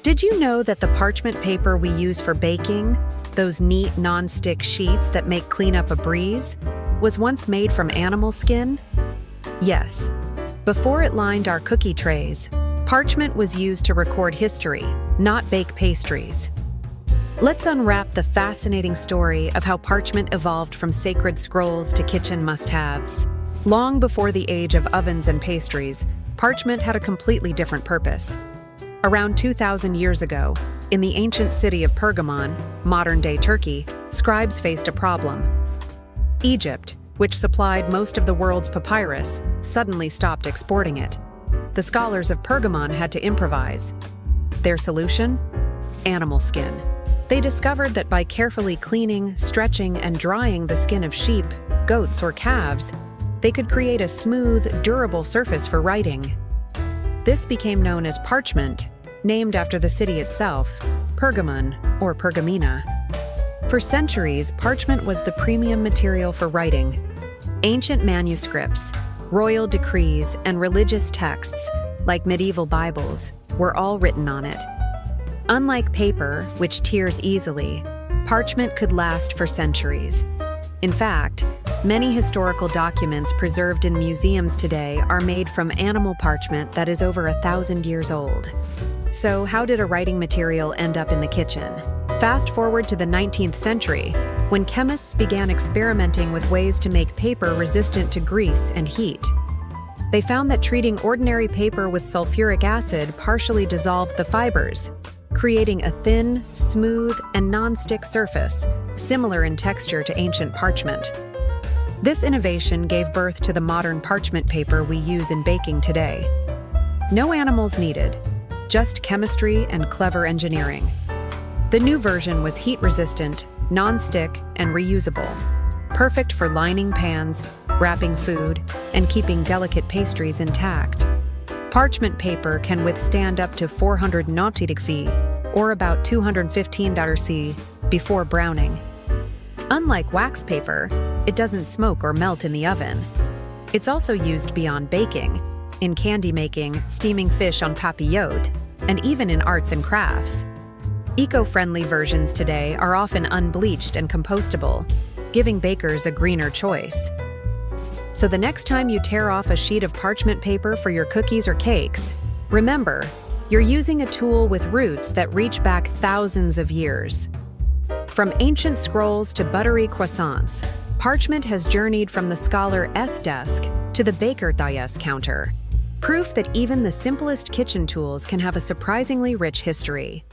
Did you know that the parchment paper we use for baking, those neat non-stick sheets that make cleanup a breeze, was once made from animal skin? Yes. Before it lined our cookie trays, parchment was used to record history, not bake pastries. Let's unwrap the fascinating story of how parchment evolved from sacred scrolls to kitchen must-haves. Long before the age of ovens and pastries, parchment had a completely different purpose. Around 2,000 years ago, in the ancient city of Pergamon, modern-day Turkey, scribes faced a problem. Egypt, which supplied most of the world's papyrus, suddenly stopped exporting it. The scholars of Pergamon had to improvise. Their solution? Animal skin. They discovered that by carefully cleaning, stretching, and drying the skin of sheep, goats, or calves, they could create a smooth, durable surface for writing. This became known as parchment, named after the city itself, Pergamon or Pergamena. For centuries, parchment was the premium material for writing. Ancient manuscripts, royal decrees, and religious texts, like medieval Bibles, were all written on it. Unlike paper, which tears easily, parchment could last for centuries. In fact, many historical documents preserved in museums today are made from animal parchment that is over 1,000 years old. So, how did a writing material end up in the kitchen? Fast forward to the 19th century, when chemists began experimenting with ways to make paper resistant to grease and heat. They found that treating ordinary paper with sulfuric acid partially dissolved the fibers, creating a thin, smooth, and non-stick surface, similar in texture to ancient parchment. This innovation gave birth to the modern parchment paper we use in baking today. No animals needed, just chemistry and clever engineering. The new version was heat-resistant, non-stick, and reusable, perfect for lining pans, wrapping food, and keeping delicate pastries intact. Parchment paper can withstand up to 400 nonstick Phi, or about 215 C, before browning. Unlike wax paper, it doesn't smoke or melt in the oven. It's also used beyond baking, in candy making, steaming fish on papillote, and even in arts and crafts. Eco-friendly versions today are often unbleached and compostable, giving bakers a greener choice. So the next time you tear off a sheet of parchment paper for your cookies or cakes, remember, you're using a tool with roots that reach back thousands of years. From ancient scrolls to buttery croissants, parchment has journeyed from the scholar's desk to the baker's counter. Proof that even the simplest kitchen tools can have a surprisingly rich history.